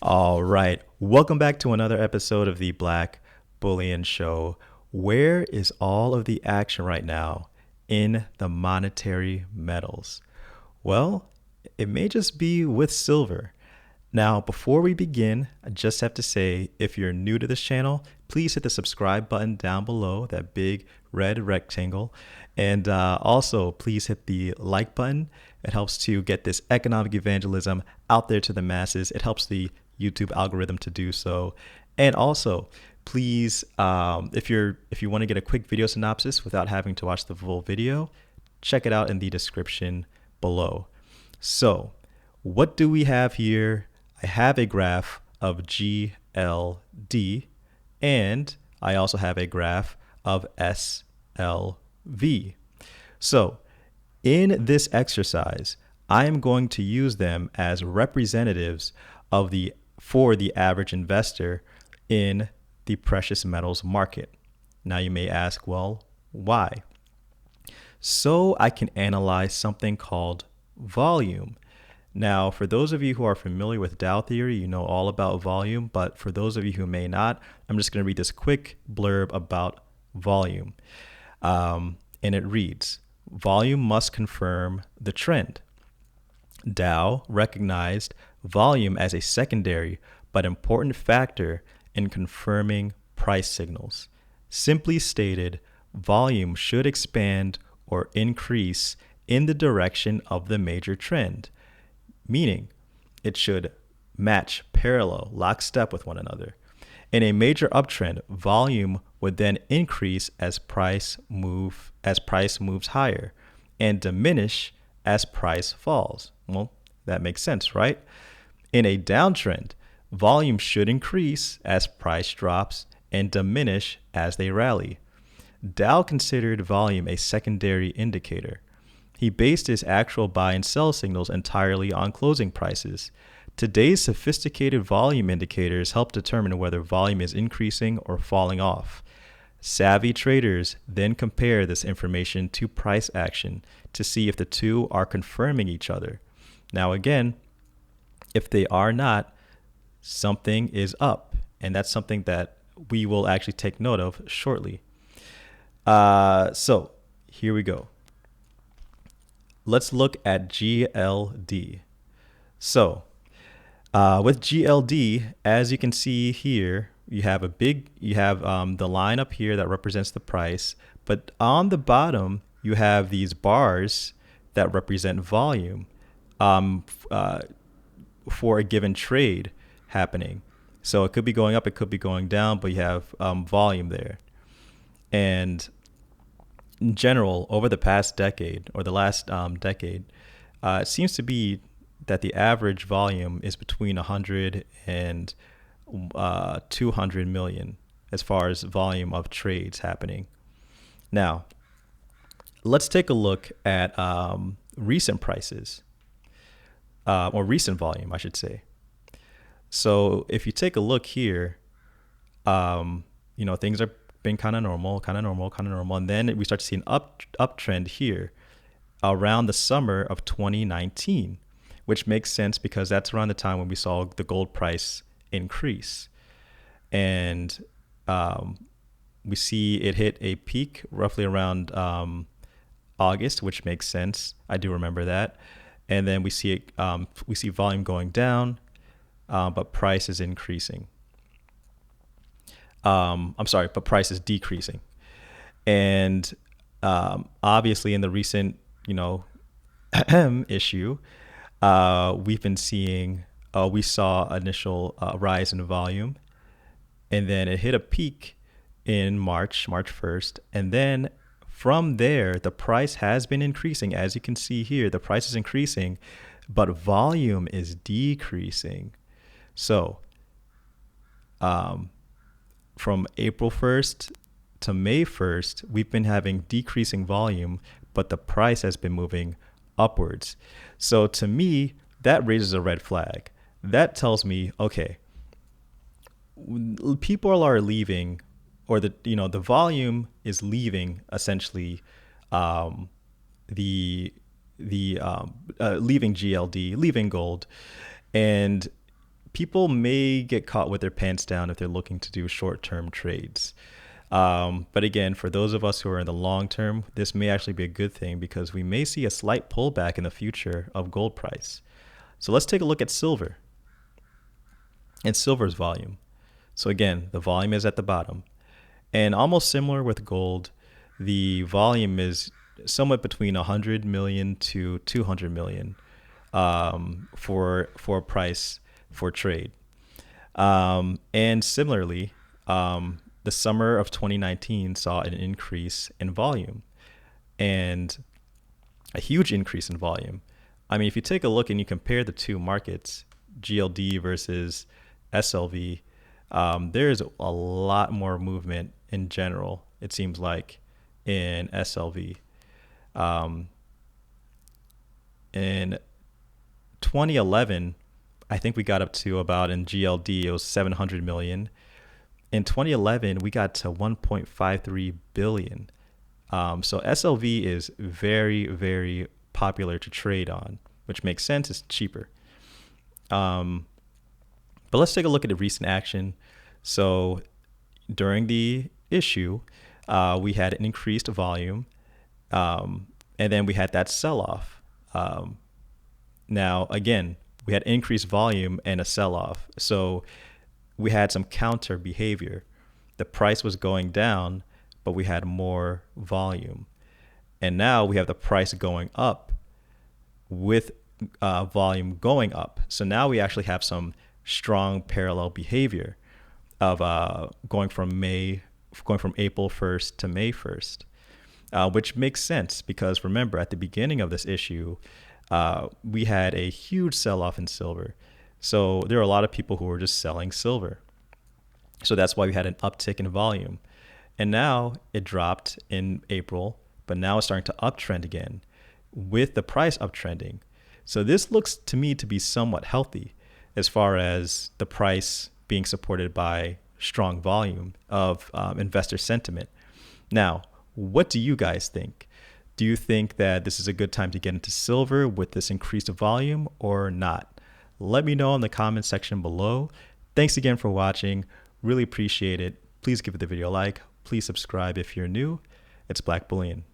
All right. Welcome back to another episode of the Black Bullion Show. Where is all of the action right now in the monetary metals? Well, it may just be with silver. Now, before we begin, I just have to say, if you're new to this channel, please hit the subscribe button down below, that big red rectangle. And also, please hit the like button. It helps to get this economic evangelism out there to the masses. It helps the YouTube algorithm to do so. And also, please, if you want to get a quick video synopsis without having to watch the full video, check it out in the description below. So, what do we have here? I have a graph of GLD, and I also have a graph of SLV. So in this exercise, I am going to use them as representatives for the average investor in the precious metals market. Now you may ask, well, why? So I can analyze something called volume. Now, for those of you who are familiar with Dow theory, you know all about volume, but for those of you who may not, I'm just going to read this quick blurb about volume. And it reads, volume must confirm the trend. Dow recognized volume as a secondary but important factor in confirming price signals. Simply stated, volume should expand or increase in the direction of the major trend, meaning it should match, parallel, lockstep with one another. In a major uptrend, volume would then increase as price moves higher and diminish as price falls. Well, that makes sense, right? In a downtrend, volume should increase as price drops and diminish as they rally. Dow considered volume a secondary indicator. He based his actual buy and sell signals entirely on closing prices. Today's sophisticated volume indicators help determine whether volume is increasing or falling off. Savvy traders then compare this information to price action to see if the two are confirming each other. Now again, if they are not, something is up, and that's something that we will actually take note of shortly. So here we go. Let's look at GLD. So with GLD, as you can see here, you have the line up here that represents the price, but on the bottom you have these bars that represent volume for a given trade happening. So it could be going up, it could be going down, but you have volume there. And in general, over the past decade or the last decade, it seems to be that the average volume is between 100 and 200 million as far as volume of trades happening. Now, let's take a look at recent prices, or recent volume, I should say. So if you take a look here, things are been kind of normal, and then we start to see an uptrend here around the summer of 2019, which makes sense because that's around the time when we saw the gold price increase, and we see it hit a peak roughly around August, which makes sense. I do remember that, and then we see volume going down, but price is increasing. But price is decreasing. And obviously in the recent, issue, we've been seeing, we saw initial rise in volume, and then it hit a peak in March 1st. And then from there, the price has been increasing. As you can see here, the price is increasing, but volume is decreasing. So, from April 1st to May 1st, we've been having decreasing volume, but the price has been moving upwards. So to me, that raises a red flag. That tells me, okay, people are leaving, or the volume is leaving essentially leaving GLD, leaving gold, and people may get caught with their pants down if they're looking to do short-term trades. But again, for those of us who are in the long term, this may actually be a good thing because we may see a slight pullback in the future of gold price. So let's take a look at silver and silver's volume. So again, the volume is at the bottom. And almost similar with gold, the volume is somewhat between 100 million to 200 million for a price for trade. And similarly, the summer of 2019 saw an increase in volume and a huge increase in volume. I mean, if you take a look and you compare the two markets, GLD versus SLV, there's a lot more movement in general, it seems like, in SLV. In 2011, I think we got up to about, in GLD, it was 700 million. In 2011, we got to 1.53 billion. So SLV is very, very popular to trade on, which makes sense. It's cheaper. But let's take a look at the recent action. So during the issue, we had an increased volume, and then we had that sell-off. Now, again, we had increased volume and a sell-off. So we had some counter behavior. The price was going down, but we had more volume. And now we have the price going up with volume going up. So now we actually have some strong parallel behavior of going from April 1st to May 1st, which makes sense because remember, at the beginning of this issue, we had a huge sell-off in silver. So there are a lot of people who were just selling silver. So that's why we had an uptick in volume. And now it dropped in April, but now it's starting to uptrend again with the price uptrending. So this looks to me to be somewhat healthy as far as the price being supported by strong volume of investor sentiment. Now, what do you guys think? Do you think that this is a good time to get into silver with this increased volume or not? Let me know in the comment section below. Thanks again for watching. Really appreciate it. Please give the video a like. Please subscribe if you're new. It's Black Bullion.